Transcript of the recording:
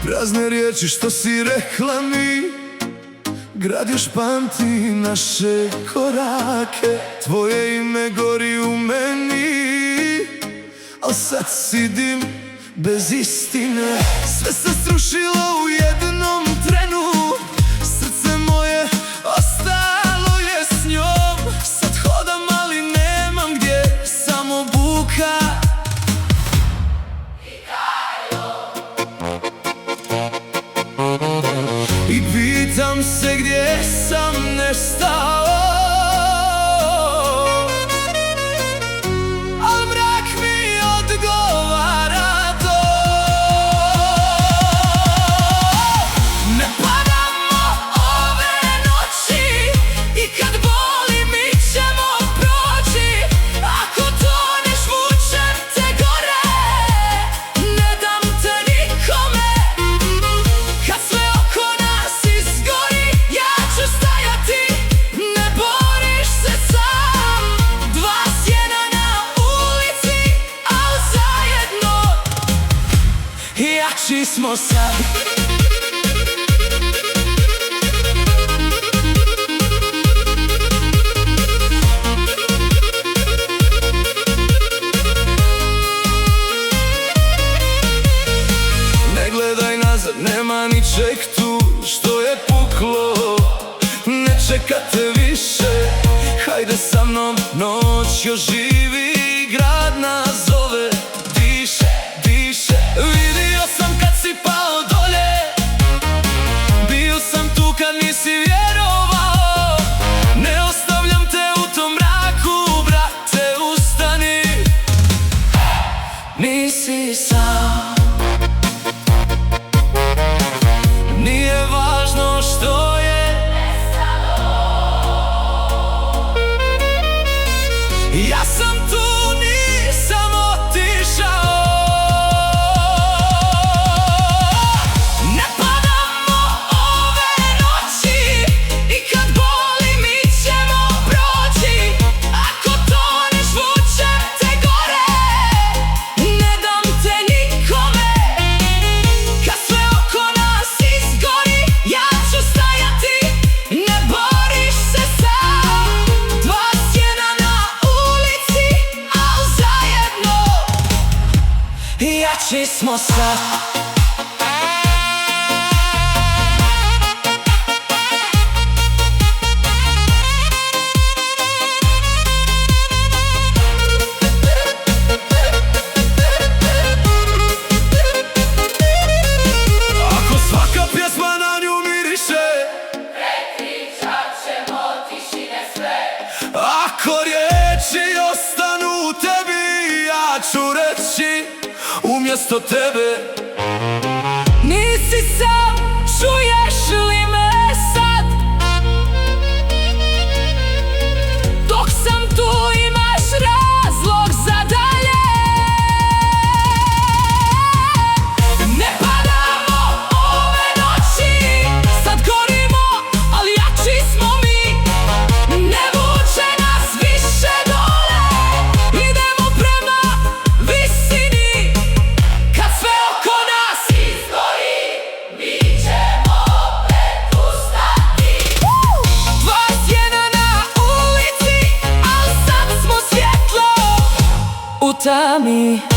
Prazne riječi što si rekla mi, grad još pamti naše korake. Tvoje ime gori u meni, al sad si dim bez istine. Sve se srušilo u jednom trenu, srce moje ostalo je s njom. Sad hodam ali nemam gdje, samo buka i pitam se gdje sam nestao. Al mrak mi odgovara to. Ne padamo ove noći i kad boli mi ćemo proći. Ako toneš vučem te gore, ne dam te nikome. Kad sve oko nas izgori, ja ću stajati, ne boriš se sam. Dva sjena na ulici, al zajedno jači smo sad. Ne gledaj nazad, nema ničeg tu što je puklo. Ne čekate više, hajde sa mnom, noć još živi, grad nas zove. Diše, diše, vidio sam kad si pao dolje, bio sam tu kad nisi vjerovao. Ne ostavljam te u tom mraku, brate, ustani, nisi sam. Nije važno što je nestalo, ja sam tu, nisam otišao. Ne padamo ove noći i kad boli mi ćemo proći. Ako toneš vučem te gore, ne dam te nikome. Kad sve oko nas izgori, ja ću stajati, ne boriš se sam. Dva sjena na ulici, al zajedno jači smo sad. Ako svaka pjesma na nju miriše, Pričat ćemo tišine sve. ako riječi ostanu u tebi, ja ću reći umjesto tebe. Nisi sam, čuješ li me sad? Dok sam tu imaš razlog za dalje. Ne padamo ove noći, sad gorimo, ali jači smo mi. Ne vuče nas više dole, idemo prema visini. Kad sve oko nas izgori, mi ćemo opet ustati. Dva sjena na ulici, al sad smo svjetlo u tami.